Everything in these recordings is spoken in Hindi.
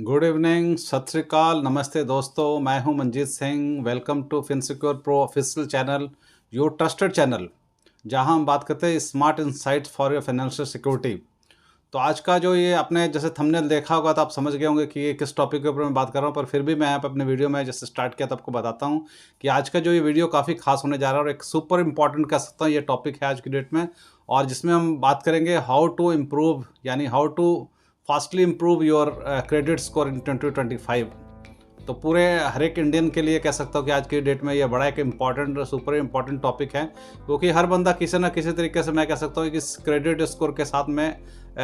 गुड इवनिंग, सत श्री अकाल, नमस्ते दोस्तों। मैं हूं Manjeet Singh. Welcome to Finsecure pro official channel, your trusted channel, जहां हम बात करते हैं smart insights for your financial security. तो आज का जो ये आपने जैसे थंबनेल देखा होगा तो आप समझ गए होंगे कि ये किस टॉपिक के ऊपर मैं बात कर रहा हूं, पर फिर भी मैं यहाँ पे अपने वीडियो में जैसे स्टार्ट किया तो आपको बताता हूँ कि आज का जो ये वीडियो काफ़ी खास होने जा रहा है और एक सुपर इंपॉर्टेंट कह सकता हूँ ये टॉपिक है आज की डेट में। और जिसमें हम बात करेंगे हाउ टू इम्प्रूव, यानी how to fastly improve your credit score in 2025। तो पूरे हर एक इंडियन के लिए कह सकता हूँ कि आज की डेट में ये बड़ा एक इम्पॉर्टेंट, सुपर इम्पॉर्टेंट टॉपिक है, क्योंकि हर बंदा किसी ना किसी तरीके से मैं कह सकता हूँ कि इस क्रेडिट स्कोर के साथ में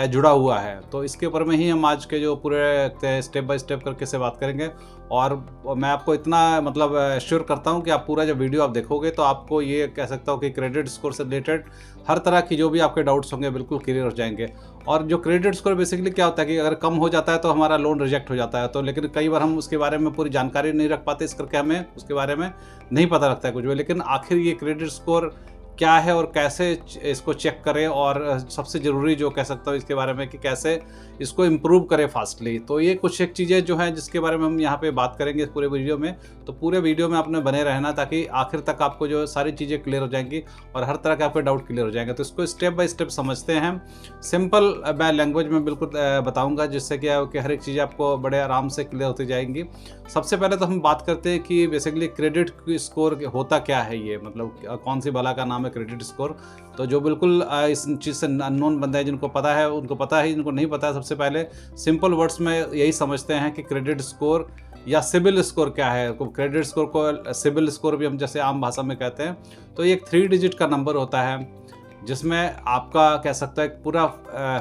जुड़ा हुआ है। तो इसके ऊपर में ही हम आज के जो पूरे स्टेप बाय स्टेप करके से बात करेंगे। और मैं आपको इतना मतलब एश्योर करता हूँ कि आप पूरा जब वीडियो आप देखोगे तो आपको ये कह सकता हूँ कि क्रेडिट स्कोर से रिलेटेड हर तरह की जो भी आपके डाउट्स होंगे बिल्कुल क्लियर हो जाएंगे। और जो क्रेडिट स्कोर बेसिकली क्या होता है कि अगर कम हो जाता है तो हमारा लोन रिजेक्ट हो जाता है, तो लेकिन कई बार हम उसके बारे में पूरी जानकारी नहीं रख पाते, इस करके हमें उसके बारे में नहीं पता लगता है कुछ भी। लेकिन आखिर ये क्रेडिट स्कोर क्या है और कैसे इसको चेक करें, और सबसे ज़रूरी जो कह सकता हूँ इसके बारे में कि कैसे इसको इम्प्रूव करें फास्टली। तो ये कुछ एक चीज़ें जो हैं जिसके बारे में हम यहाँ पे बात करेंगे इस पूरे वीडियो में। तो पूरे वीडियो में आपने बने रहना ताकि आखिर तक आपको जो सारी चीज़ें क्लियर हो जाएंगी और हर तरह के आपके डाउट क्लियर हो जाएंगे। तो इसको स्टेप बाय स्टेप समझते हैं। सिंपल मैं लैंग्वेज में बिल्कुल बताऊँगा, जिससे क्या है कि हर एक चीज़ आपको बड़े आराम से क्लियर होती जाएंगी। सबसे पहले तो हम बात करते हैं कि बेसिकली क्रेडिट स्कोर होता क्या है, ये मतलब कौन सी बला का नाम है क्रेडिट स्कोर। तो जो बिल्कुल इस चीज़ से अननोन बंदे हैं, जिनको पता है उनको पता है, जिनको नहीं पता है सबसे पहले सिंपल वर्ड्स में यही समझते हैं कि क्रेडिट स्कोर या सिबिल स्कोर क्या है। क्रेडिट स्कोर को सिबिल स्कोर भी हम जैसे आम भाषा में कहते हैं। तो ये एक 3 डिजिट का नंबर होता है जिसमें आपका कह सकता है पूरा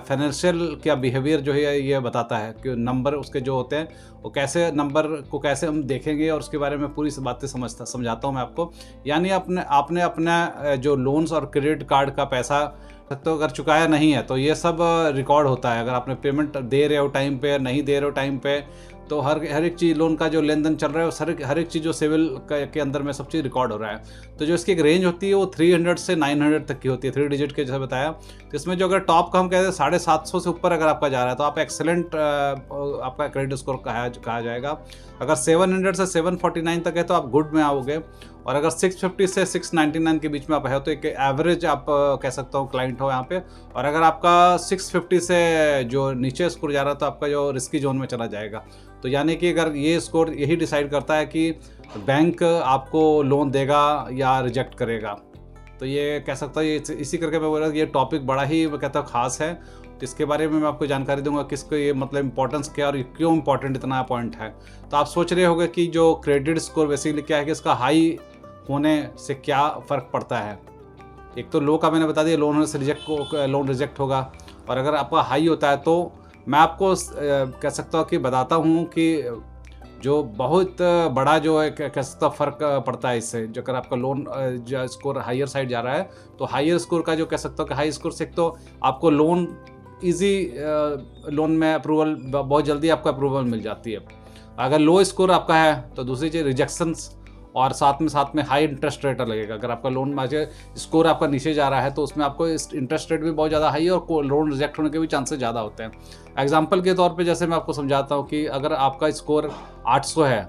फाइनेंशियल क्या बिहेवियर जो है ये बताता है कि नंबर उसके जो होते हैं वो कैसे, नंबर को कैसे हम देखेंगे, और उसके बारे में पूरी बातें समझाता हूँ मैं आपको। यानी आपने अपना जो लोन्स और क्रेडिट कार्ड का पैसा तो अगर चुकाया नहीं है तो ये सब रिकॉर्ड होता है। अगर आपने पेमेंट दे रहे हो टाइम पे, नहीं दे रहे हो टाइम पे, तो हर एक चीज़, लोन का जो लेन देन चल रहा है हर एक चीज़ जो सिविल के अंदर में सब चीज़ रिकॉर्ड हो रहा है। तो जो इसकी एक रेंज होती है वो 300 से 900 तक की होती है, 3 डिजिट के जैसे बताया। तो इसमें जो अगर टॉप का हम कहते हैं 750 से ऊपर अगर आपका जा रहा है तो आप एक्सेलेंट आपका क्रेडिट स्कोर कहा जाएगा। अगर 700 से 749 तक है तो आप गुड में आओगे। और अगर 650 से 699 के बीच में आप है तो एक एवरेज आप कह सकता हूँ क्लाइंट हो यहाँ पे। और अगर आपका 650 से जो नीचे स्कोर जा रहा है तो आपका जो रिस्की जोन में चला जाएगा। तो यानी कि अगर ये स्कोर यही डिसाइड करता है कि बैंक आपको लोन देगा या रिजेक्ट करेगा। तो ये कह सकता हूँ, ये इसी करके मैं बोल रहा हूँ ये टॉपिक बड़ा ही मैं कहता हूँ खास है। तो इसके बारे में मैं आपको जानकारी दूंगा किसको ये मतलब इंपॉर्टेंस क्या और क्यों इंपॉर्टेंट इतना पॉइंट है। तो आप सोच रहे होंगे कि जो क्रेडिट स्कोर बेसिकली क्या है कि इसका हाई होने से क्या फ़र्क पड़ता है। एक तो लो का मैंने बता दिया, लोन होने से लोन रिजेक्ट होगा। और अगर आपका हाई होता है तो मैं आपको कह सकता हूँ कि बताता हूँ कि जो बहुत बड़ा जो है कह सकता फ़र्क पड़ता है इससे। जो अगर आपका लोन जो स्कोर हायर साइड जा रहा है तो हायर स्कोर का जो कह सकता हूँ कि हाई स्कोर से एक तो आपको लोन ईजी लोन में अप्रूवल बहुत जल्दी आपको अप्रूवल मिल जाती है। अगर लो स्कोर आपका है तो दूसरी चीज़ रिजेक्शंस, और साथ में हाई इंटरेस्ट रेट लगेगा। अगर आपका लोन में स्कोर आपका नीचे जा रहा है तो उसमें आपको इंटरेस्ट रेट भी बहुत ज़्यादा हाई है और लोन रिजेक्ट होने के भी चांसेस ज़्यादा होते हैं। एग्जांपल के तौर पे जैसे मैं आपको समझाता हूँ कि अगर आपका स्कोर 800 है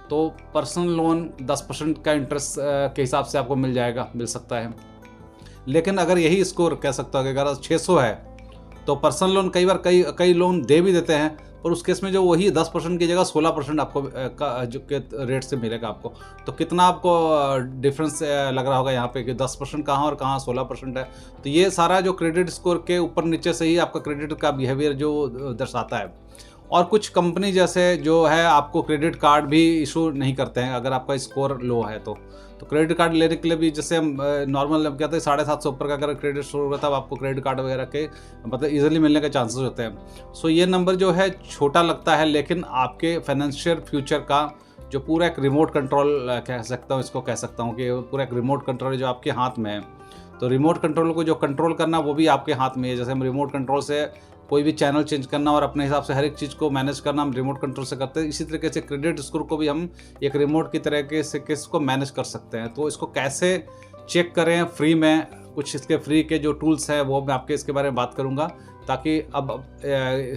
तो पर्सनल लोन 10% का इंटरेस्ट के हिसाब से आपको मिल सकता है। लेकिन अगर यही स्कोर कह सकता हूँ कि अगर 600 है तो पर्सनल लोन कई बार कई लोन दे भी देते हैं, और उस केस में जो वही 10% की जगह 16% आपको जो के रेट से मिलेगा आपको। तो कितना आपको डिफरेंस लग रहा होगा यहाँ पे कि 10% कहाँ और कहाँ 16% है। तो ये सारा जो क्रेडिट स्कोर के ऊपर नीचे से ही आपका क्रेडिट का बिहेवियर जो दर्शाता है। और कुछ कंपनी जैसे जो है आपको क्रेडिट कार्ड भी इशू नहीं करते हैं अगर आपका स्कोर लो है तो क्रेडिट कार्ड लेने के लिए भी जैसे हम नॉर्मल हम कहते हैं 750 ऊपर का अगर क्रेडिट स्कोर होगा तब आपको क्रेडिट कार्ड वगैरह के मतलब इजीली मिलने के चांसेस होते हैं। सो ये नंबर जो है छोटा लगता है, लेकिन आपके फाइनेंशियल फ्यूचर का जो पूरा एक रिमोट कंट्रोल कह सकता हूँ, इसको कह सकता हूँ कि पूरा एक रिमोट कंट्रोल जो आपके हाथ में है। तो रिमोट कंट्रोल को जो कंट्रोल करना वो भी आपके हाथ में है। जैसे हम रिमोट कंट्रोल से कोई भी चैनल चेंज करना और अपने हिसाब से हर एक चीज़ को मैनेज करना हम रिमोट कंट्रोल से करते हैं। इसी तरीके से क्रेडिट स्कोर को भी हम एक रिमोट की तरीके से किसको मैनेज कर सकते हैं। तो इसको कैसे चेक करें फ्री में, कुछ इसके फ्री के जो टूल्स हैं वो मैं आपके इसके बारे में बात करूंगा। ताकि अब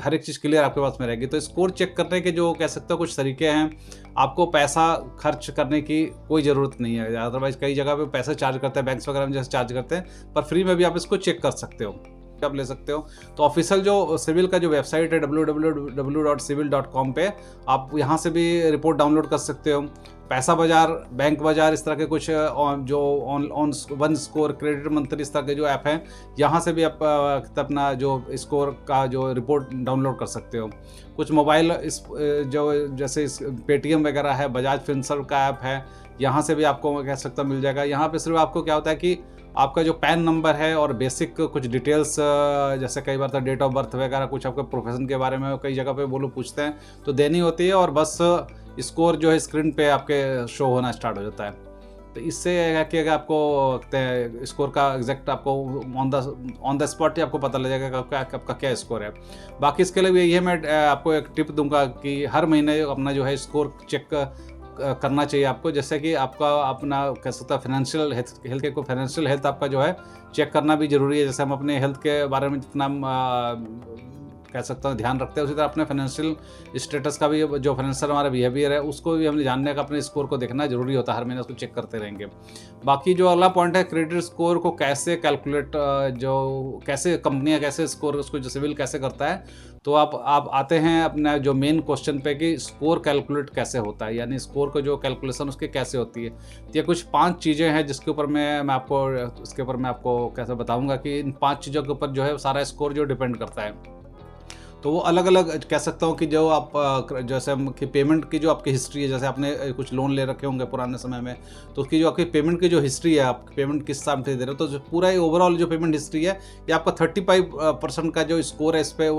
हर एक चीज़ क्लियर आपके पास में रहेगी। तो स्कोर चेक करने के जो कह सकते हो कुछ तरीके हैं, आपको पैसा खर्च करने की कोई ज़रूरत नहीं है। अदरवाइज़ कई जगह पे पैसे चार्ज करते हैं, बैंक्स वगैरह में जैसे चार्ज करते हैं, पर फ्री में भी आप इसको चेक कर सकते हो, आप ले सकते हो। तो ऑफिशियल जो सिविल का जो वेबसाइट है www.civil.com पे आप यहाँ से भी रिपोर्ट डाउनलोड कर सकते हो। पैसा बाजार, बैंक बाजार, इस तरह के कुछ जो ऑन वन स्कोर, क्रेडिट मंत्री, इस तरह के जो ऐप हैं, यहाँ से भी आप अपना जो स्कोर का जो रिपोर्ट डाउनलोड कर सकते हो। कुछ मोबाइल इस जो जैसे पेटीएम वगैरह है, बजाज फिनसर्व का ऐप है, यहाँ से भी आपको कह सकता मिल जाएगा। यहाँ पे सिर्फ आपको क्या होता है कि आपका जो पैन नंबर है और बेसिक कुछ डिटेल्स, जैसे कई बार तो डेट ऑफ बर्थ वगैरह, कुछ आपके प्रोफेशन के बारे में कई जगह पे वो लोग पूछते हैं, तो देनी होती है, और बस स्कोर जो है स्क्रीन पे आपके शो होना स्टार्ट हो जाता है। तो इससे है कि अगर आपको स्कोर का एग्जैक्ट आपको ऑन द स्पॉट ही आपको पता लग जाएगा कि आपका क्या स्कोर है। बाकी इसके लिए यही मैं आपको एक टिप दूंगा कि हर महीने अपना जो है स्कोर चेक करना चाहिए आपको। जैसे कि आपका अपना कह सकता है फाइनेंशियल हेल्थ के को फाइनेंशियल हेल्थ आपका जो है चेक करना भी ज़रूरी है। जैसे हम अपने हेल्थ के बारे में जितना कह सकता हूँ ध्यान रखते हैं, उसी तरह अपने फाइनेंशियल स्टेटस का भी, जो फाइनेंशियल हमारा बिहेवियर है उसको भी हमें जानने का, अपने स्कोर को देखना जरूरी होता है, हर महीने उसको चेक करते रहेंगे। बाकी जो अगला पॉइंट है, क्रेडिट स्कोर को कैसे कैलकुलेट, जो कैसे कंपनियां कैसे स्कोर उसको जो सिविल कैसे करता है, तो आप आते हैं अपना जो मेन क्वेश्चन पे कि स्कोर कैलकुलेट कैसे होता है, यानी स्कोर को जो कैलकुलेशन उसकी कैसे होती है। तो ये कुछ 5 चीज़ें हैं जिसके ऊपर मैं आपको इसके ऊपर मैं आपको कैसे बताऊंगा कि इन 5 चीज़ों के ऊपर जो है सारा स्कोर जो डिपेंड करता है। तो वो अलग अलग कह सकता हूँ कि जो आप जैसे कि पेमेंट की जो आपकी हिस्ट्री है, जैसे आपने कुछ लोन ले रखे होंगे पुराने समय में, तो उसकी जो आपकी पेमेंट की जो हिस्ट्री है, आप पेमेंट किस हिसाब से दे रहे हो, तो जो पूरा ओवरऑल जो पेमेंट हिस्ट्री है, ये आपका 35% का जो स्कोर है इस पर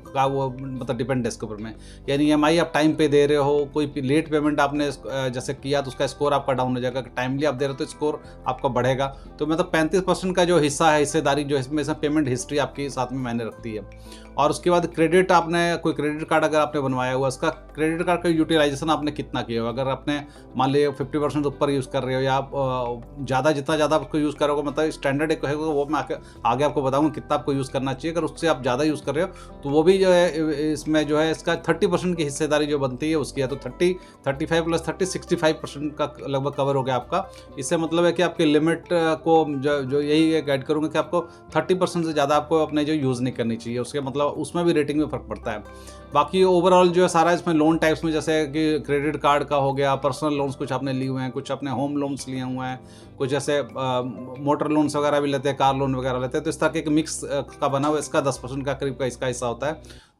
का वो मतलब डिपेंड है इसके ऊपर में। यानी EMI आप टाइम पे दे रहे हो, कोई लेट पेमेंट आपने जैसे किया तो उसका स्कोर आपका डाउन हो जाएगा, टाइमली आप दे रहे हो तो स्कोर आपका बढ़ेगा। तो मतलब 35% का जो हिस्सा है, हिस्सेदारी जो है इसमें पेमेंट हिस्ट्री आपकी साथ में मायने रखती है। और उसके बाद क्रेडिट, आपने कोई क्रेडिट कार्ड अगर आपने बनवाया हुआ, उसका क्रेडिट कार्ड का यूटिलाइजेशन आपने कितना किया हो। अगर आपने मान लिया 50% ऊपर यूज़ कर रहे हो, या आप ज़्यादा जितना ज़्यादा आपको यूज़ करोगे, मतलब स्टैंडर्ड एक होगा, वो मैं आगे आपको बताऊँगा कितना आपको यूज़ करना चाहिए। अगर उससे आप ज़्यादा यूज़ कर रहे हो तो वो भी जो है इसमें जो है इसका 30% की हिस्सेदारी जो बनती है उसकी है, तो 35 प्लस 30 65% का लगभग कवर हो गया आपका। इससे मतलब है कि आपके लिमिट को जो यही गाइड करूँगा कि आपको 30% से ज़्यादा आपको अपने जो यूज़ नहीं करनी चाहिए, उसके मतलब उसमें भी रेटिंग में फ़र्क पड़ता है। बाकी ओवरऑल जो है सारा इसमें लोन टाइप्स में, जैसे कि क्रेडिट कार्ड का हो गया, पर्सनल लोन्स कुछ आपने लिए हुए हैं, कुछ अपने होम लोन्स लिए हुए हैं, कुछ जैसे मोटर लोन्स वगैरह भी लेते हैं, कार लोन वगैरह लेते हैं, तो इस तरह के एक मिक्स का बना हुआ इसका 10% का करीब का इसका हिस्सा होता है।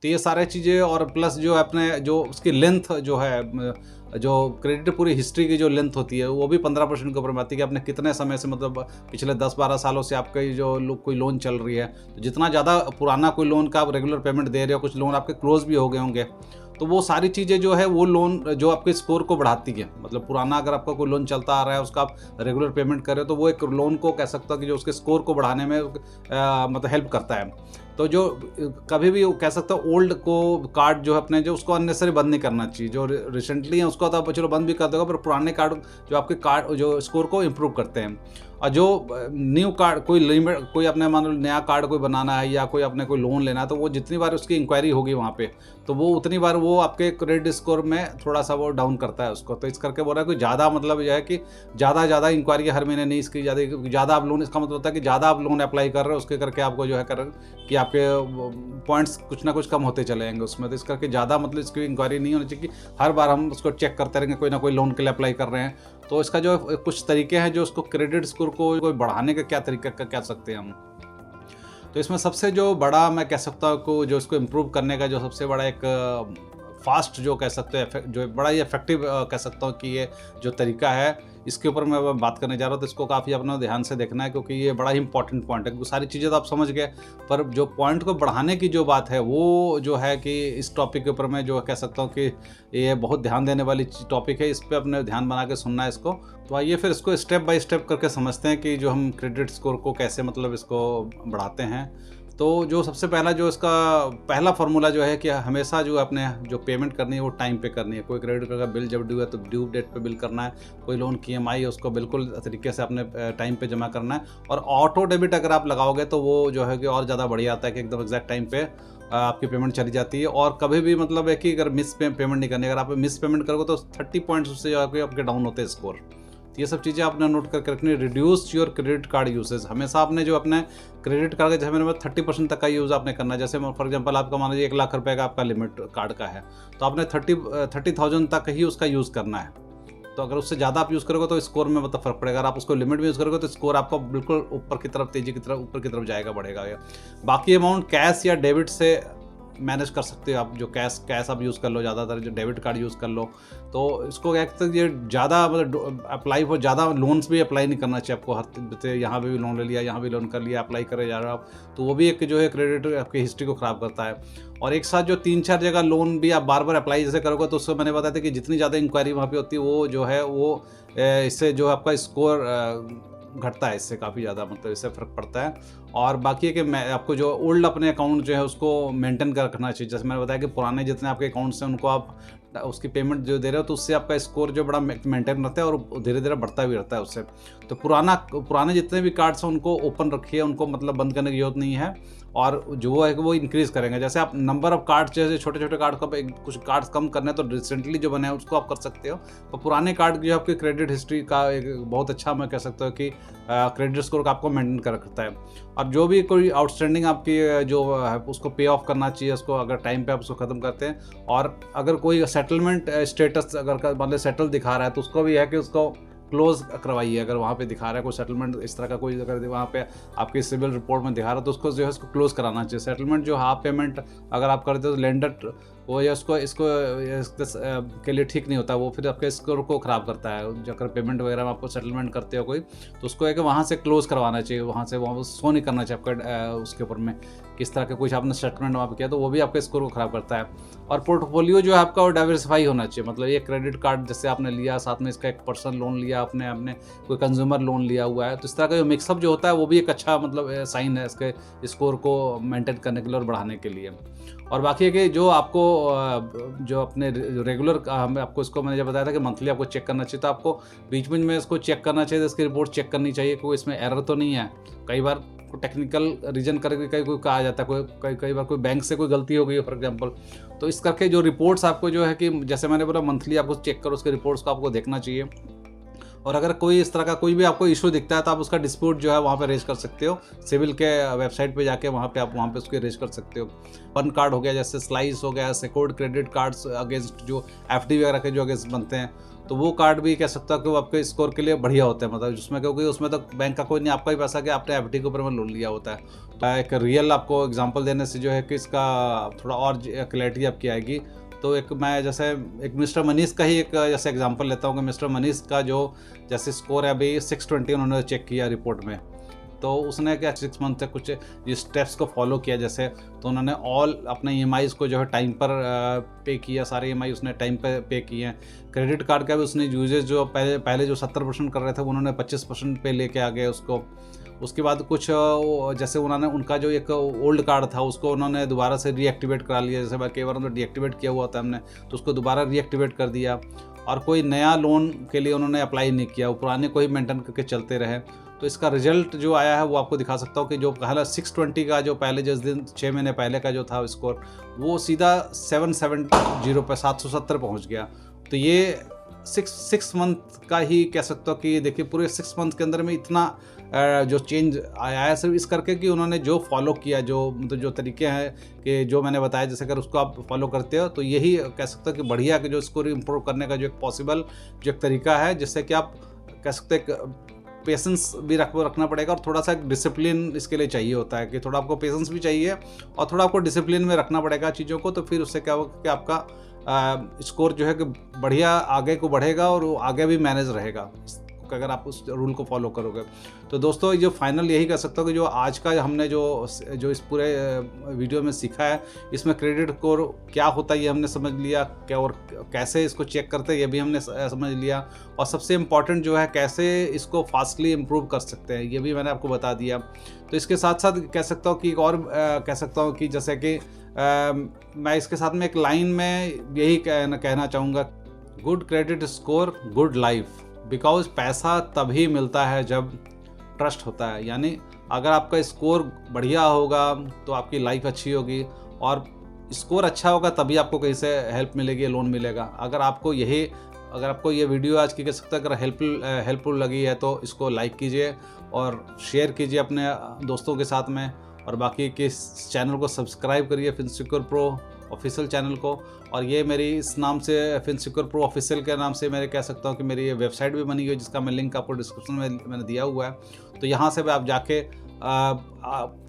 तो ये सारी चीज़ें, और प्लस जो अपने जो उसकी लेंथ जो है, जो क्रेडिट पूरी हिस्ट्री की जो लेंथ होती है, वो भी 15% के ऊपर में आती है कि आपने कितने समय से, मतलब पिछले 10-12 सालों से आपका जो कोई लोन चल रही है, तो जितना ज़्यादा पुराना कोई लोन का आप रेगुलर पेमेंट दे रहे हो, कुछ लोन आपके क्लोज भी हो गए होंगे, तो वो सारी चीज़ें जो है वो लोन जो आपके स्कोर को बढ़ाती है। मतलब पुराना अगर आपका कोई लोन चलता आ रहा है, उसका आप रेगुलर पेमेंट कर रहे हो, तो वो एक लोन को कह सकता है कि जो उसके स्कोर को बढ़ाने में मतलब हेल्प करता है। तो जो कभी भी कह सकता हूँ ओल्ड को कार्ड जो है अपने, जो उसको अननेसरी बंद नहीं करना चाहिए। जो रिसेंटली है उसको तो आप चलो बंद भी कर दोगे, पर पुराने कार्ड जो आपके कार्ड जो स्कोर को इम्प्रूव करते हैं, और जो न्यू कार्ड कोई लिमिट, कोई अपने मान लो नया कार्ड कोई बनाना है या कोई अपने कोई लोन लेना है, तो वो जितनी बार उसकी इंक्वायरी होगी वहाँ पे, तो वो उतनी बार वो आपके क्रेडिट स्कोर में थोड़ा सा वो डाउन करता है उसको। तो इस करके बोल रहा है कि ज़्यादा मतलब यह है कि ज़्यादा इंक्वायरी हर महीने नहीं इसकी ज़्यादा आप लोन, इसका मतलब होता है कि ज़्यादा आप लोन अप्लाई कर रहे हो, उसके करके आपको जो है कि आपके पॉइंट्स कुछ ना कुछ कम होते चले जाएंगे उसमें। तो इस करके ज़्यादा मतलब इसकी इंक्वायरी नहीं होनी चाहिए कि हर बार हम उसको चेक करते रहेंगे कोई ना कोई लोन के लिए अप्लाई कर रहे हैं। तो इसका जो कुछ तरीके हैं जो उसको क्रेडिट स्कोर को कोई बढ़ाने का क्या तरीका का कह सकते हैं हम। तो इसमें सबसे जो बड़ा मैं कह सकता हूँ को जो इसको इम्प्रूव करने का जो सबसे बड़ा एक फास्ट जो कह सकते हैं जो बड़ा ही इफेक्टिव कह सकता हूँ कि ये जो तरीका है, इसके ऊपर मैं बात करने जा रहा हूँ। तो इसको काफ़ी अपना ध्यान से देखना है, क्योंकि ये बड़ा ही इंपॉर्टेंट पॉइंट है। क्योंकि सारी चीज़ें तो आप समझ गए, पर जो पॉइंट को बढ़ाने की जो बात है वो जो है कि इस टॉपिक के ऊपर मैं जो कह सकता हूँ कि ये बहुत ध्यान देने वाली टॉपिक है। इस पर अपने ध्यान बना के सुनना है इसको। तो आइए फिर इसको स्टेप बाय स्टेप करके समझते हैं कि जो हम क्रेडिट स्कोर को कैसे मतलब इसको बढ़ाते हैं। तो जो सबसे पहला जो इसका पहला फार्मूला जो है कि हमेशा जो अपने जो पेमेंट करनी है वो टाइम पे करनी है। कोई क्रेडिट कार्ड का बिल जब ड्यू है तो ड्यू डेट पे बिल करना है, कोई लोन की ईएमआई है उसको बिल्कुल तरीके से अपने टाइम पे जमा करना है। और ऑटो डेबिट अगर आप लगाओगे तो वो जो है कि और ज़्यादा बढ़िया आता है कि एकदम एग्जैक्ट टाइम पे आपकी पेमेंट चली जाती है। और कभी भी मतलब है कि अगर पेमेंट नहीं करनी, अगर आप मिस पेमेंट करोगे तो 30 पॉइंट्स उससे जो है आपके डाउन होते हैं स्कोर। ये सब चीज़ें आपने नोट करके रखनी है। Reduce your credit card usage, हमेशा आपने जो अपने क्रेडिट कार्ड का जैसे मेरे में 30% तक का यूज़ आपने करना है। जैसे फॉर एग्जांपल आपका मान लीजिए 1 लाख रुपए का आपका लिमिट कार्ड का है, तो आपने 30,000 तक ही उसका यूज़ करना है। तो अगर उससे ज़्यादा आप यूज़ करोगे तो स्कोर में मतलब फ़र्क पड़ेगा। अगर आप उसको लिमिट में यूज़ करोगे तो स्कोर आपका बिल्कुल ऊपर की तरफ, तेज़ी की तरफ, ऊपर की तरफ जाएगा, बढ़ेगा। बाकी अमाउंट कैश या डेबिट से मैनेज कर सकते हो आप। जो कैश आप यूज़ कर लो, ज़्यादातर जो डेबिट कार्ड यूज़ कर लो। तो इसको क्या कहते हैं, ये ज़्यादा मतलब अप्लाई हो, ज़्यादा लोन्स भी अप्लाई नहीं करना चाहिए आपको। हर यहाँ पे भी लोन ले लिया, यहाँ भी लोन कर लिया, अप्लाई करे जा रहे हो आप, तो वो भी एक जो है क्रेडिट आपकी हिस्ट्री को ख़राब करता है। और एक साथ जो 3-4 जगह लोन भी आप बार बार अप्लाई जैसे करोगे तो उसको मैंने बताया था कि जितनी ज़्यादा इंक्वायरी वहाँ पे होती है वो जो है वो इससे जो आपका स्कोर घटता है, इससे काफ़ी ज़्यादा मतलब इससे फ़र्क पड़ता है। और बाकी है कि मैं आपको जो ओल्ड अपने अकाउंट जो है उसको मेंटेन कर रखना चाहिए। जैसे मैंने बताया कि पुराने जितने आपके अकाउंट्स हैं उनको आप उसकी पेमेंट जो दे रहे हो तो उससे आपका स्कोर जो बड़ा मेंटेन रहता है और धीरे धीरे बढ़ता भी रहता है उससे। तो पुराने जितने भी कार्ड्स हैं उनको ओपन रखिए, उनको मतलब बंद करने की जरूरत नहीं है। और जो है वो इंक्रीज़ करेंगे। जैसे आप नंबर ऑफ कार्ड्स, जैसे छोटे छोटे कार्ड को कुछ कार्ड्स कम करने हैं तो रिसेंटली जो बने हैं उसको आप कर सकते हो। तो पुराने कार्ड जो आपके क्रेडिट हिस्ट्री का एक बहुत अच्छा मैं कह सकता हूँ कि क्रेडिट स्कोर का आपको मेंटेन कर रखता है। और जो भी कोई आउटस्टैंडिंग आपकी जो है उसको पे ऑफ करना चाहिए, उसको अगर टाइम पे आप उसको ख़त्म करते हैं। और अगर कोई सेटलमेंट स्टेटस अगर मतलब सेटल दिखा रहा है तो उसको भी है कि उसको क्लोज करवाइए। अगर वहाँ पे दिखा रहा है कोई सेटलमेंट इस तरह का, कोई अगर वहाँ पे आपकी सिविल रिपोर्ट में दिखा रहा है तो उसको जो है उसको क्लोज कराना चाहिए। सेटलमेंट जो हाफ पेमेंट अगर आप करते हो तो लेंडर वो या इसको के लिए ठीक नहीं होता, वो फिर आपके स्कोर को ख़राब करता है। अगर पेमेंट वगैरह में आपको सेटलमेंट करते हो कोई तो उसको है कि वहाँ से क्लोज करवाना चाहिए, वहाँ शो नहीं करना चाहिए आपका उसके ऊपर में किस तरह का कुछ आपने सेटलमेंट वहाँ पे किया, तो वो भी आपके स्कोर को ख़राब करता है। और पोर्टफोलियो जो है आपका वो डाइवर्सिफाई होना चाहिए। मतलब ये क्रेडिट कार्ड जैसे आपने लिया, साथ में इसका एक पर्सनल लोन लिया, आपने कोई कंज्यूमर लोन लिया हुआ है, तो इस तरह का जो मिक्सअप जो होता है वो भी एक अच्छा मतलब साइन है इसके स्कोर को मेंटेन करने के लिए और बढ़ाने के लिए। और बाकी है कि जो आपको जो अपने रेगुलर आपको इसको मैंने जब बताया था कि मंथली आपको चेक करना चाहिए, तो आपको बीच बीच में इसको चेक करना चाहिए, इसकी रिपोर्ट चेक करनी चाहिए, कोई इसमें एरर तो नहीं है। कई बार टेक्निकल रीजन करके कोई कहा जाता है, कई बार कोई बैंक से कोई गलती हो गई फॉर एग्जांपल, तो इस करके जो रिपोर्ट्स आपको जो है कि जैसे मैंने बोला मंथली आपको चेक करो, उसके रिपोर्ट्स को आपको देखना चाहिए। और अगर कोई इस तरह का कोई भी आपको इशू दिखता है तो आप उसका डिस्प्यूट जो है वहाँ पे रेज कर सकते हो। सिविल के वेबसाइट पे जाके वहाँ पे आप वहाँ पे उसको रेज कर सकते हो। वन कार्ड हो गया, जैसे स्लाइस हो गया, सिक्योर्ड क्रेडिट कार्ड्स अगेंस्ट जो एफडी वगैरह के जो अगेंस्ट बनते हैं, तो वो कार्ड भी कह सकता हूँ कि वो आपके स्कोर के लिए बढ़िया होते हैं। मतलब जिसमें क्योंकि उसमें तो बैंक का कोई नहीं, आपका ही पैसा कि आपने एफडी के ऊपर में लोन लिया होता है। एक रियल आपको एग्जांपल देने से जो है कि इसका थोड़ा और क्लैरिटी आपकी आएगी। तो एक मैं जैसे एक मिस्टर मनीष का ही एक जैसे एग्जांपल लेता हूँ कि मिस्टर मनीष का जो जैसे स्कोर है अभी 620 उन्होंने चेक किया रिपोर्ट में। तो उसने क्या 6 मंथ तक कुछ स्टेप्स को फॉलो किया, जैसे तो उन्होंने ऑल अपने ईएमआईज़ को जो है टाइम पर पे किया, सारे ईएमआई उसने टाइम पर पे किए हैं। क्रेडिट कार्ड का भी उसने यूजेज जो पहले जो 70% कर रहे थे वो उन्होंने 25% पे लेके आ गए उसको। उसके बाद कुछ जैसे उन्होंने उनका जो एक ओल्ड कार्ड था उसको उन्होंने दोबारा से रीएक्टिवेट करा लिया। जैसे कई बार उन्होंने डीएक्टिवेट किया हुआ था हमने, तो उसको दोबारा रीएक्टिवेट कर दिया। और कोई नया लोन के लिए उन्होंने अप्लाई नहीं किया, वो पुराने को ही मेंटेन करके चलते रहे। तो इसका रिजल्ट जो आया है वो आपको दिखा सकता हूँ कि जो पहला 620 का जो पहले जिस दिन 6 महीने पहले का जो था स्कोर, वो सीधा 770 पे 770 पहुँच गया। तो ये 6 मंथ का ही कह सकता हूँ कि देखिए पूरे 6 मंथ के अंदर में इतना जो चेंज आया है सिर्फ इस करके कि उन्होंने जो फॉलो किया, जो मतलब जो तरीके हैं कि जो मैंने बताया, जैसे अगर उसको आप फॉलो करते हो तो यही कह सकते हो कि बढ़िया कि जो स्कोर इम्प्रूव करने का जो एक पॉसिबल जो एक तरीका है, जिससे कि आप कह सकते हैं पेशेंस भी रखना पड़ेगा और थोड़ा सा डिसिप्लिन इसके लिए चाहिए होता है कि थोड़ा आपको पेशेंस भी चाहिए और थोड़ा आपको डिसिप्लिन में रखना पड़ेगा चीज़ों को। तो फिर उससे क्या होगा कि आपका स्कोर जो है कि बढ़िया आगे को बढ़ेगा और वो आगे भी मैनेज रहेगा। अगर आप उस रूल को फॉलो करोगे। तो दोस्तों जो फाइनल यही कह सकता हूँ कि जो आज का हमने जो इस पूरे वीडियो में सीखा है, इसमें क्रेडिट स्कोर क्या होता है ये हमने समझ लिया, क्या और कैसे इसको चेक करते हैं ये भी हमने समझ लिया, और सबसे इम्पॉर्टेंट जो है कैसे इसको फास्टली इम्प्रूव कर सकते हैं ये भी मैंने आपको बता दिया। तो इसके साथ साथ कह सकता हूँ कि एक और कह सकता हूँ कि जैसे कि मैं इसके साथ में एक लाइन में यही कहना चाहूँगा, good credit score good life, because पैसा तभी मिलता है जब ट्रस्ट होता है। यानी अगर आपका स्कोर बढ़िया होगा तो आपकी लाइफ अच्छी होगी, और स्कोर अच्छा होगा तभी आपको कहीं से हेल्प मिलेगी, लोन मिलेगा। अगर आपको ये वीडियो आज की कह सकते हैं अगर हेल्पफुल लगी है तो इसको लाइक कीजिए और शेयर कीजिए अपने दोस्तों के साथ में, और बाकी के इस चैनल को सब्सक्राइब करिए फिनसिक्योर प्रो ऑफिशियल चैनल को। और ये मेरी इस नाम से फिनसिक्योर प्रो ऑफिशियल के नाम से मेरे कह सकता हूँ कि मेरी ये वेबसाइट भी बनी हुई है, जिसका मैं लिंक आपको डिस्क्रिप्शन में मैंने दिया हुआ है। तो यहाँ से भी आप जाके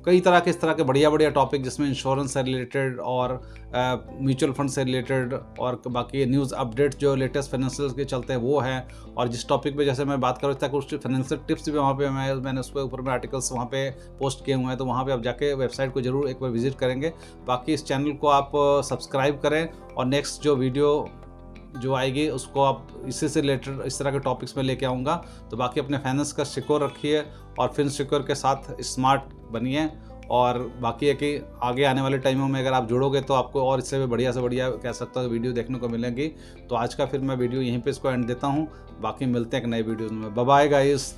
कई तरह के इस तरह के बढ़िया टॉपिक जिसमें इंश्योरेंस से रिलेटेड और म्यूचुअल फंड से रिलेटेड और बाकी न्यूज़ अपडेट जो लेटेस्ट फाइनेंशियल के चलते हैं वो हैं, और जिस टॉपिक पे जैसे मैं बात कर रहा था कुछ फाइनेंशियल टिप्स भी वहाँ पे मैंने उसके ऊपर में आर्टिकल्स वहाँ पे पोस्ट किए हुए हैं। तो वहाँ पे आप जाके वेबसाइट को ज़रूर एक बार विजिट करेंगे। बाकी इस चैनल को आप सब्सक्राइब करें, और नेक्स्ट जो वीडियो जो आएगी उसको आप इसी से रिलेटेड इस तरह के टॉपिक्स में लेके आऊँगा। तो बाकी अपने फाइनेंस का सिक्योर रखिए और फिनसिक्योर के साथ स्मार्ट बनिए, और बाकी है कि आगे आने वाले टाइमों में अगर आप जुड़ोगे तो आपको और इससे भी बढ़िया से बढ़िया कह सकता हूँ वीडियो देखने को मिलेंगी। तो आज का फिर मैं वीडियो यहीं पे इसको एंड देता हूँ, बाकी मिलते हैं एक नए वीडियो में। Bye bye guys.